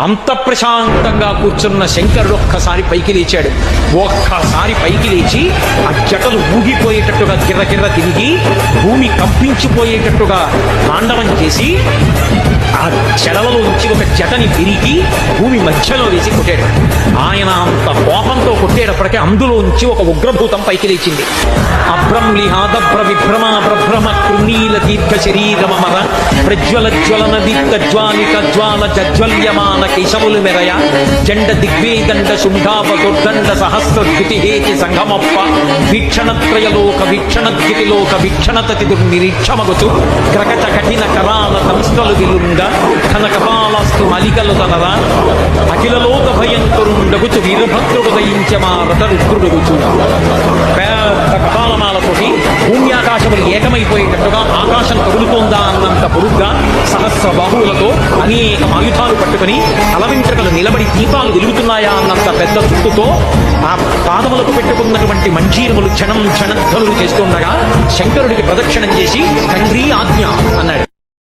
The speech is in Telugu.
అంత ప్రశాంతంగా కూర్చున్న శంకరుడు ఒక్కసారి పైకి లేచాడు. ఒక్కసారి పైకి లేచి ఆ జటలు ఊగిపోయేటట్టుగా గిర్ర తిరిగి భూమి కంపించిపోయేటట్టుగా తాండవం చేసి ఆ చెడలలో నుంచి ఒక జటని విరిగి భూమి మధ్యలో వేసి కొట్టాడు. ఆయన అంత కోపంతో కొట్టేటప్పటికే అందులోంచి ఒక ఉగ్రభూతం పైకి లేచింది. అభ్రంలిహాదభ్ర విభ్రమ ప్రభ్రమ కృణీల దీర్ఘ శరీరమర ప్రజ్వల జ్వలన దీప్త జ్వాలిక జ్వాల జజ్వల్యమాన కేశములు మెరయ జండ దిగ్వేదండ శుంఠావదుర్దండ సహస్రద్యుతిహేతి సంగమప్ప వీక్షణత్రయలోక వీక్షణద్యుతిలోక వీక్షణతతి దుర్నిరీక్షమగుచు క్రకచ కఠిన కరాల తంస్తలు విలుంగ కనకపాలస్తు మలికలు తనరా అఖిలలోక భయంకరుండగుచు వీరభద్రుడు దయించమారట రుద్రుడుగుచు. పెద్ద కపాలమాలతోటి భూమి ఆకాశములు ఏకమైపోయేటట్టుగా ఆకాశం కదులుతోందా అన్నంత పొరుగ్గా సహస్ర బాహువులతో అనేక ఆయుధాలు పట్టుకుని తలవెంట్రుకలు నిలబడి దీపాలు వెలుగుతున్నాయా అన్నంత పెద్ద చుట్టుతో ఆ పాదములకు పెట్టుకున్నటువంటి మంజీరములు క్షణధ్వనులు చేస్తుండగా శంకరుడికి ప్రదక్షిణం చేసి తండ్రి ఆజ్ఞ అన్నాడు.